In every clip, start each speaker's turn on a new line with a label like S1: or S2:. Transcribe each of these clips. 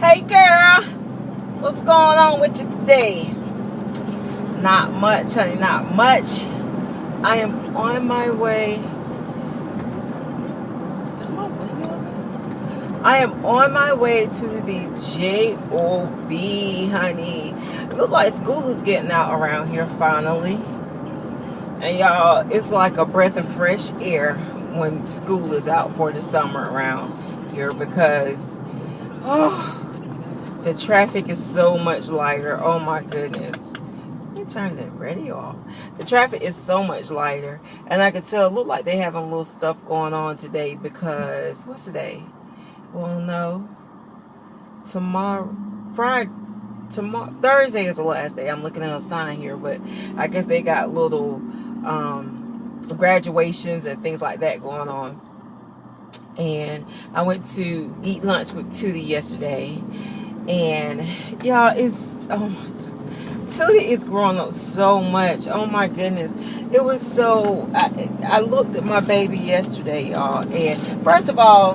S1: Hey girl, what's going on with you today? Not much, honey, not much. I am on my way. Is my window open? I am on my way to the JOB, honey. It looks like school is getting out around here finally. And y'all, it's like a breath of fresh air when school is out for the summer around here because, the traffic is so much lighter. Oh my goodness. Let me turn the radio off. The traffic is so much lighter. And I can tell, it look like they having a little stuff going on today because, what's today? Well, no. Thursday is the last day. I'm looking at a sign here, but I guess they got little graduations and things like that going on. And I went to eat lunch with Tootie yesterday. And y'all, Tootie is growing up so much. Oh my goodness. It was so, I looked at my baby yesterday, y'all. And first of all,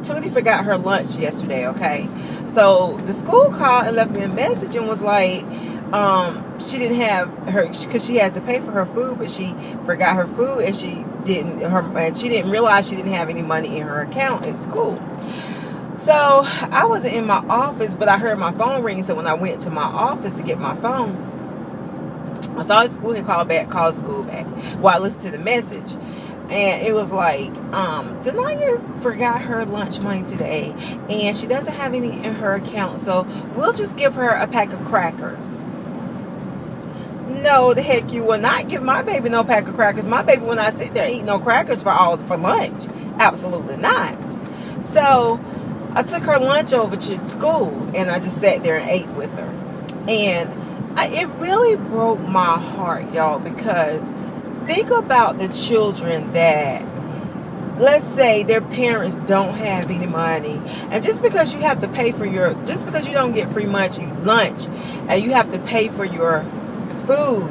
S1: Tootie forgot her lunch yesterday, okay? So the school called and left me a message and was like, she didn't have her, because she has to pay for her food, but she forgot her food and she didn't realize she didn't have any money in her account at school. So I wasn't in my office, but I heard my phone ring. So when I went to my office to get my phone, I saw the school and called the school back. Well, I listened to the message. And it was like, Denaya forgot her lunch money today. And she doesn't have any in her account. So we'll just give her a pack of crackers. No, the heck you will not give my baby no pack of crackers. My baby will not sit there and eat no crackers for lunch. Absolutely not. So I took her lunch over to school and I just sat there and ate with her. And it really broke my heart, y'all, because think about the children that, let's say their parents don't have any money. And just because you have to pay for just because you don't get free lunch and you have to pay for your food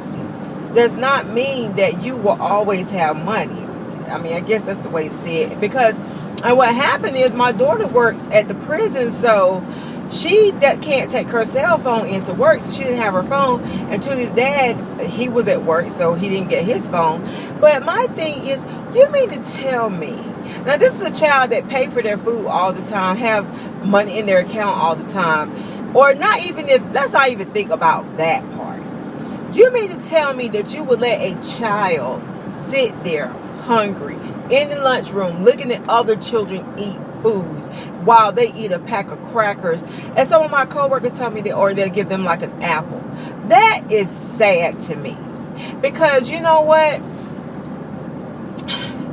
S1: does not mean that you will always have money. I mean, I guess that's the way to see it. Because what happened is my daughter works at the prison, so she can't take her cell phone into work, so she didn't have her phone. And to his dad, he was at work, so he didn't get his phone. But my thing is, you mean to tell me, now this is a child that pay for their food all the time, have money in their account all the time, or not even let's not even think about that part. You mean to tell me that you would let a child sit there hungry in the lunchroom looking at other children eat food while they eat a pack of crackers? And some of my coworkers tell me or they'll give them like an apple. That is sad to me, because you know what,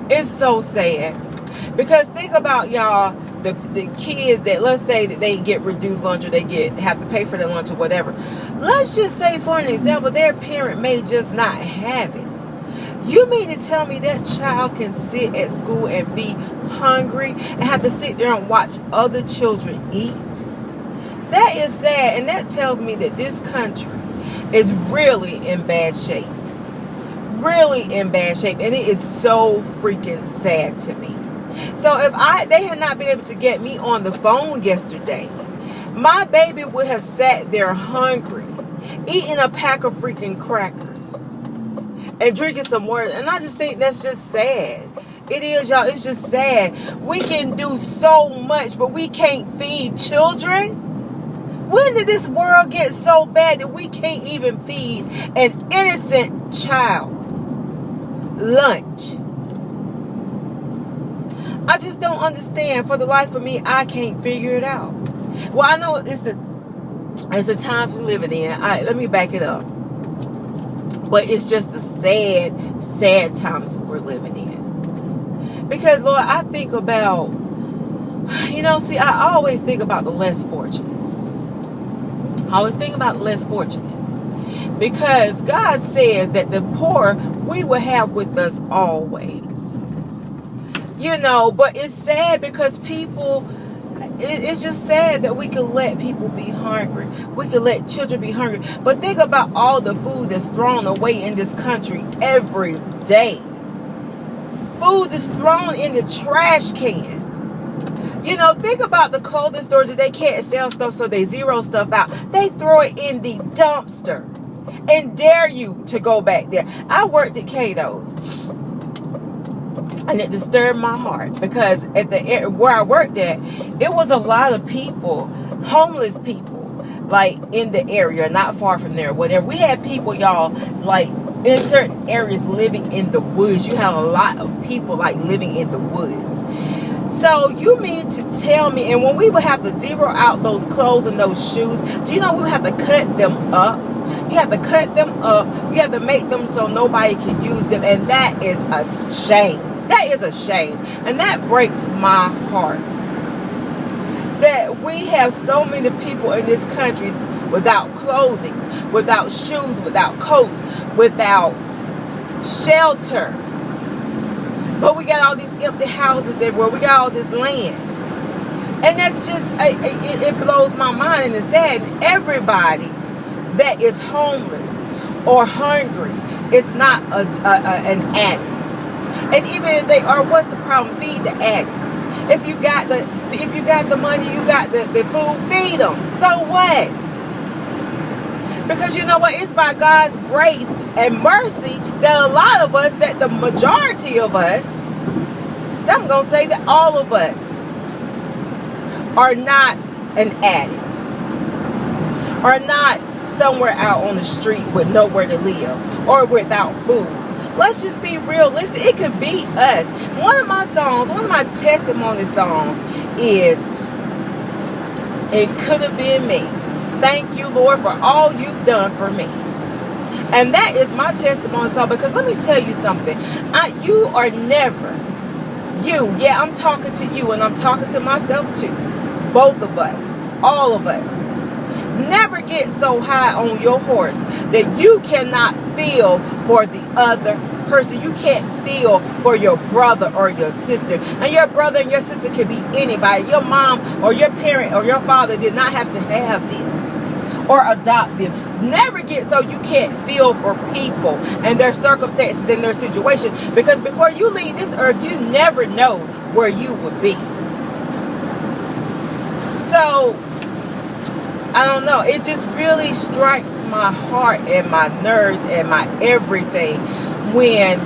S1: it's so sad. Because think about, y'all, the kids that, let's say that they get reduced lunch or they have to pay for their lunch or whatever. Let's just say, for an example, their parent may just not have it. You mean to tell me that child can sit at school and be hungry and have to sit there and watch other children eat? That is sad, and that tells me that this country is really in bad shape. Really in bad shape, and it is so freaking sad to me. So if they had not been able to get me on the phone yesterday, my baby would have sat there hungry, eating a pack of freaking crackers and drinking some water. And I just think that's just sad. It is, y'all. It's just sad. We can do so much, but we can't feed children. When did this world get so bad that we can't even feed an innocent child lunch? I just don't understand. For the life of me, I can't figure it out. Well, I know it's the times we're living in. Let me back it up. But it's just the sad, sad times that we're living in. Because, Lord, I think about, I always think about the less fortunate. I always think about the less fortunate. Because God says that the poor we will have with us always. But it's sad because people, it's just sad that we can let people be hungry. We can let children be hungry. But think about all the food that's thrown away in this country every day. Food is thrown in the trash can. Think about the clothing stores that they can't sell stuff, so they zero stuff out. They throw it in the dumpster and dare you to go back there. I worked at Cato's, and it disturbed my heart because where I worked at, it was a lot of people, homeless people, like in the area, not far from there, whatever. We had people, y'all, like in certain areas living in the woods. You have a lot of people like living in the woods. So you mean to tell me, and when we would have to zero out those clothes and those shoes, do you know we would have to cut them up? You have to cut them up. You have to make them so nobody can use them. And that is a shame. That is a shame. And that breaks my heart. That we have so many people in this country without clothing, without shoes, without coats, without shelter. But we got all these empty houses everywhere. We got all this land. And that's just, it blows my mind, and it's sad. And everybody that is homeless or hungry is not an addict. And even if they are, what's the problem? Feed the addict. If you got the money, you got the food, feed them. So what? Because you know what? It's by God's grace and mercy that a lot of us, that the majority of us, I'm going to say that all of us are not an addict, are not somewhere out on the street with nowhere to live or without food. Let's just be realistic. It could be us. One of my testimony songs is, "It could have been me. Thank you, Lord, for all you've done for me." And that is my testimony song, because let me tell you something. You are never, I'm talking to you, and I'm talking to myself too. Both of us, all of us. Never get so high on your horse that you cannot feel for the other person. You can't feel for your brother or your sister. And your brother and your sister can be anybody. Your mom or your parent or your father did not have to have them or adopt them. Never get so you can't feel for people and their circumstances and their situation, because before you leave this earth, you never know where you would be. So I don't know, it just really strikes my heart and my nerves and my everything when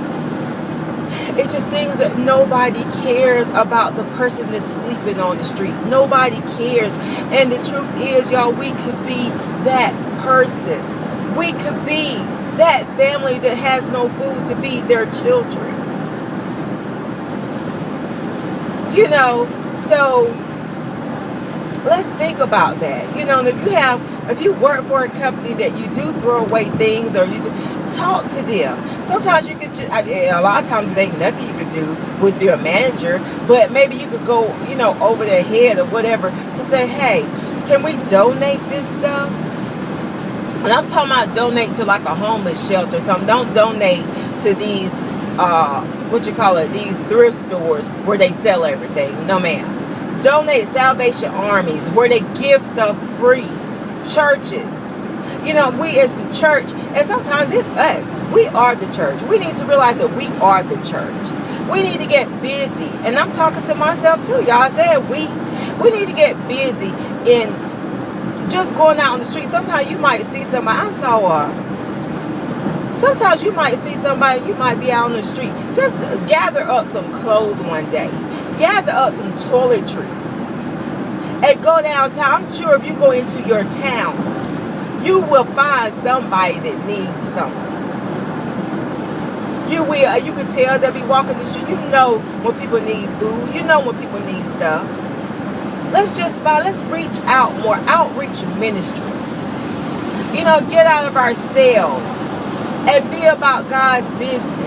S1: it just seems that nobody cares about the person that's sleeping on the street. Nobody cares. And the truth is, y'all, we could be that person. We could be that family that has no food to feed their children. So let's think about that. And if you work for a company that you do throw away things, or you do, talk to them. Sometimes you could a lot of times it ain't nothing you could do with your manager, but maybe you could go, over their head or whatever to say, hey, can we donate this stuff? And I'm talking about donate to like a homeless shelter or something. Don't donate to these, these thrift stores where they sell everything. No, ma'am. Donate Salvation Armies where they give stuff free. Churches. We as the church, and sometimes it's us. We are the church. We need to realize that we are the church. We need to get busy. And I'm talking to myself too. Y'all, I said we need to get busy in just going out on the street. Sometimes you might see somebody. Sometimes you might see somebody, you might be out on the street. Just gather up some clothes one day. Gather up some toiletries. And go downtown. I'm sure if you go into your towns, you will find somebody that needs something. You will. You can tell they'll be walking the street. You know when people need food. You know when people need stuff. Let's reach out more. Outreach ministry. Get out of ourselves and be about God's business.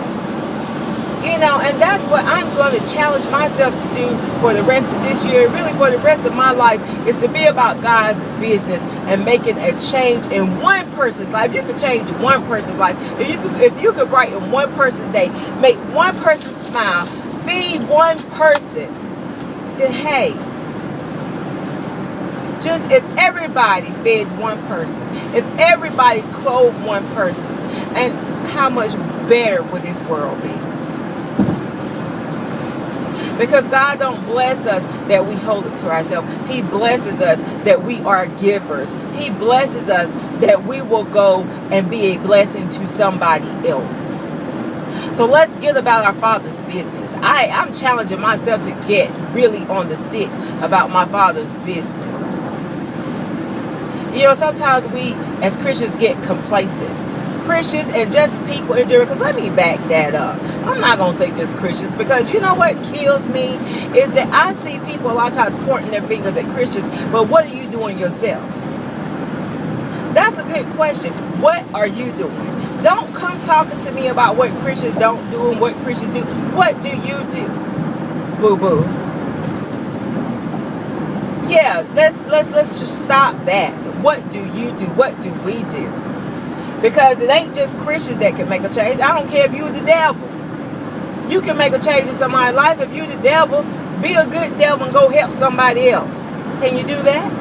S1: And that's what I'm going to challenge myself to do for the rest of this year, really for the rest of my life, is to be about God's business and making a change in one person's life. You could change one person's life. If you could brighten one person's day, make one person smile, feed one person, then hey, just if everybody fed one person, if everybody clothed one person, and how much better would this world be? Because God don't bless us that we hold it to ourselves. He blesses us that we are givers. He blesses us that we will go and be a blessing to somebody else. So let's get about our Father's business. I'm challenging myself to get really on the stick about my Father's business. You know, sometimes we as Christians get complacent. Christians and just people in general, because let me back that up. I'm not going to say just Christians, because you know what kills me is that I see people a lot of times pointing their fingers at Christians, but what are you doing yourself? That's a good question. What are you doing? Don't come talking to me about what Christians don't do and what Christians do. What do you do? Boo-boo. Yeah, let's just stop that. What do you do? What do we do? Because it ain't just Christians that can make a change. I don't care if you're the devil. You can make a change in somebody's life. If you're the devil, be a good devil and go help somebody else. Can you do that?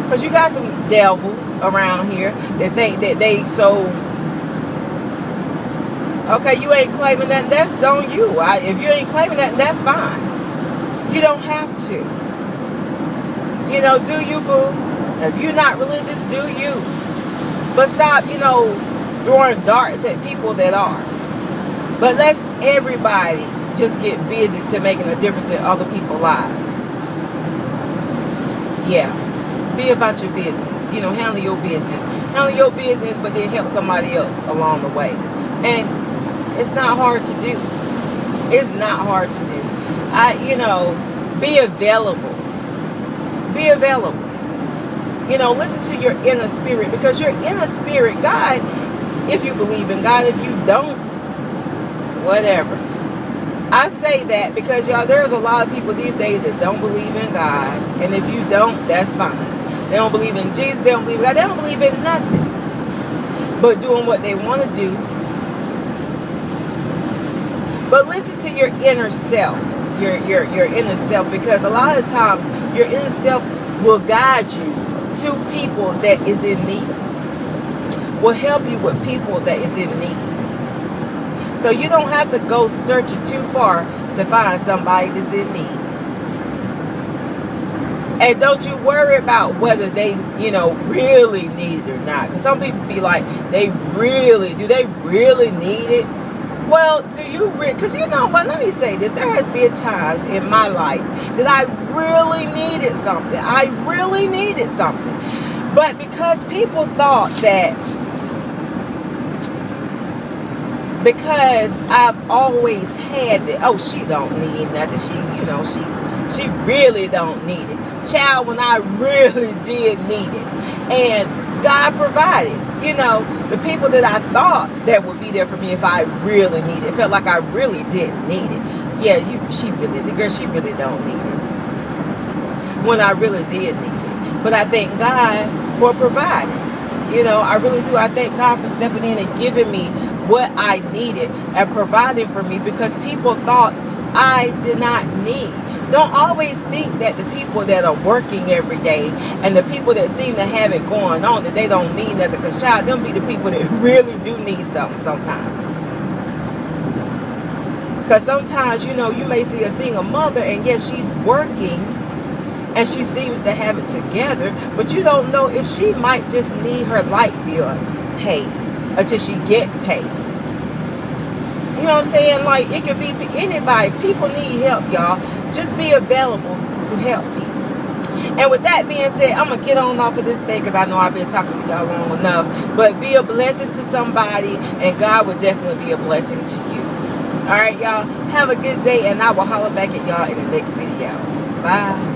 S1: Because you got some devils around here that think that they so... Okay, you ain't claiming that. That's on you. If you ain't claiming that, that's fine. You don't have to. You know, do you, boo? If you're not religious, do you. But stop, you know, throwing darts at people that are. But let's everybody just get busy to making a difference in other people's lives. Yeah. Be about your business. You know, handle your business. Handle your business, but then help somebody else along the way. And it's not hard to do. It's not hard to do. You know, be available. Be available. You know, listen to your inner spirit, because your inner spirit, God, if you believe in God, if you don't, whatever. I say that because, y'all, there's a lot of people these days that don't believe in God. And if you don't, that's fine. They don't believe in Jesus. They don't believe in God. They don't believe in nothing but doing what they want to do. But listen to your inner self. Your inner self, because a lot of times your inner self will guide you to people that is in need, will help you with people that is in need. So you don't have to go searching too far to find somebody that's in need. And don't you worry about whether they, you know, really need it or not. Because some people be like, do they really need it? Well, do you really? Because you know what, let me say this. There has been times in my life that I really needed something. I really needed something. But because people thought that because I've always had it, oh, she don't need nothing. She really don't need it. Child, when I really did need it. And God provided. You know, the people that I thought that would be there for me if I really needed it, felt like I really didn't need it. Yeah, she really don't need it. When I really did need it. But I thank God for providing. You know, I really do. I thank God for stepping in and giving me what I needed and providing for me, because people thought I did not need. Don't always think that the people that are working every day and the people that seem to have it going on, that they don't need nothing. Because, child, them be the people that really do need something sometimes. Because sometimes, you know, you may see a single mother and yes, she's working and she seems to have it together, but you don't know if she might just need her light bill paid until she get paid. You know what I'm saying? Like, it could be anybody. People need help, y'all. Just be available to help people. And with that being said, I'm going to get on off of this thing because I know I've been talking to y'all long enough. But be a blessing to somebody, and God will definitely be a blessing to you. All right, y'all. Have a good day, and I will holler back at y'all in the next video. Bye.